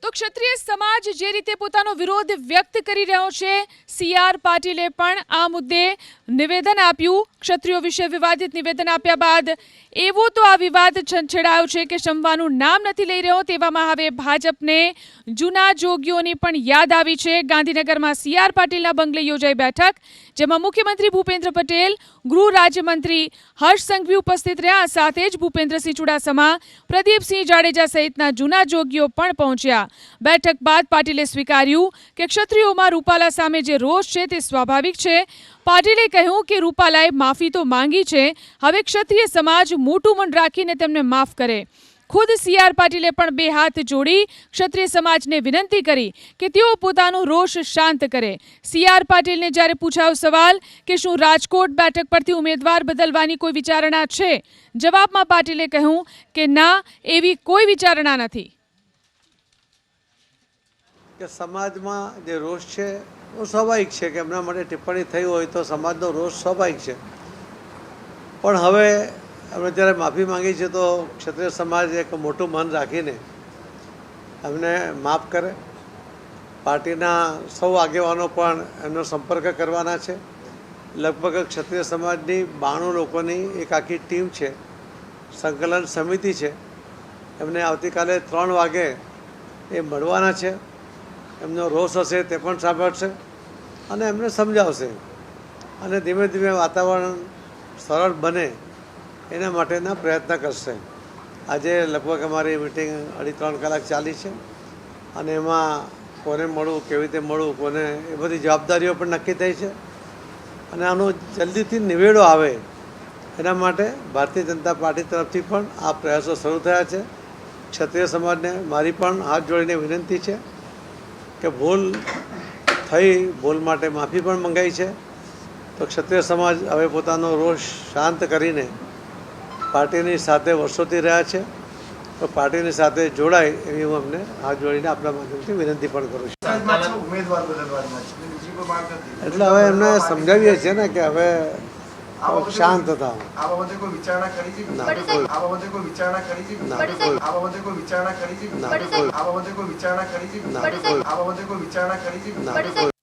તો ક્ષત્રિય સમાજ જે રીતે પોતાનો વિરોધ વ્યક્ત કરી રહ્યો છે, CR પાટીલે પણ આ મુદ્દે નિવેદન આપ્યું. ક્ષત્રિયો વિશે વિવાદિત નિવેદન આપ્યા બાદ એવો તો આ વિવાદ છંછેડાયો છે કે શમવાનું નામ નથી લઈ રહ્યો. તેવામાં હવે ભાજપને જૂના જોગીઓની પણ યાદ આવી છે. ગાંધીનગરમાં CR પાટીલના બંગલે યોજાઈ બેઠક, જેમાં મુખ્યમંત્રી ભૂપેન્દ્ર પટેલ, ગૃહ રાજ્યમંત્રી હર્ષ સંઘવી ઉપસ્થિત રહ્યા. સાથે જ ભૂપેન્દ્રસિંહ ચુડાસમા, પ્રદીપસિંહ જાડેજા સહિતના જૂના જોગીઓ પણ પહોંચ્યા. બેઠક બાદ પાટીલે સ્વીકાર્યું કે ક્ષત્રિયોમાં રૂપાલા સામે જે રોષ છે તે સ્વાભાવિક છે. પાટીલે કહ્યું કે રૂપાલાએ માફી તો માંગી છે, હવે ક્ષત્રિય સમાજ મોટું મન રાખીને તેમને માફ કરે. ખુદ CR પાટીલે પણ બે હાથ જોડી ક્ષત્રિય સમાજને વિનંતી કરી કે તેઓ પોતાનું રોષ શાંત કરે. CR પાટીલને જ્યારે પૂછાયો સવાલ કે શું રાજકોટ બેઠક પરથી ઉમેદવાર બદલવાની કોઈ વિચારણા છે, જવાબમાં પાટીલે કહ્યું કે ના, એવી કોઈ વિચારણા નથી. કે સમાજમાં જે રોષ છે એ સ્વાભાવિક છે કે એમના માટે ટિપ્પણી થઈ હોય તો સમાજનો રોષ સ્વાભાવિક છે. પણ હવે અમે જ્યારે માફી માંગી છે તો ક્ષત્રિય સમાજ એક મોટું મન રાખીને એમને માફ કરે. પાર્ટીના સૌ આગેવાનો પણ એમનો સંપર્ક કરવાના છે. લગભગ ક્ષત્રિય સમાજની 92 લોકોની એક આખી ટીમ છે, સંકલન સમિતિ છે. એમને આવતીકાલે 3 વાગે એ મળવાના છે. એમનો રોષ હશે તે પણ સાંભળશે અને એમને સમજાવશે અને ધીમે ધીમે વાતાવરણ સરળ બને એના માટેના પ્રયત્ન કરશે. આજે લગભગ અમારી મિટિંગ 2.5-3 કલાક ચાલી છે અને એમાં કોને મળવું, કેવી રીતે મળવું, કોને એ બધી જવાબદારીઓ પણ નક્કી થઈ છે અને આનો જલ્દીથી નિવેડો આવે એના માટે ભારતીય જનતા પાર્ટી તરફથી પણ આ પ્રયાસો શરૂ થયા છે. ક્ષત્રિય સમાજને મારી પણ હાથ જોડીને વિનંતી છે કે ભૂલ થઈ, ભૂલ માટે માફી પણ મંગાઈ છે. તો ક્ષત્રિય સમાજ હવે પોતાનો રોષ શાંત કરીને પાર્ટીની સાથે વર્ષોથી રહ્યા છે, તો પાર્ટીની સાથે જોડાય એવી હું અમને હાથ જોડીને આપણા માધ્યમથી વિનંતી પણ કરું છું. એટલે હવે એમને સમજાવીએ છીએ ને કે હવે શાંત થાવ. આ બાબતે કોઈ વિચારણા કરી છે? આ બાબતે કોઈ વિચારણા કરી છે? આ બાબતે કોઈ વિચારણા કરી છે? આ બાબતે કોઈ વિચારણા કરી છે? આ બાબતે કોઈ વિચારણા કરી છે?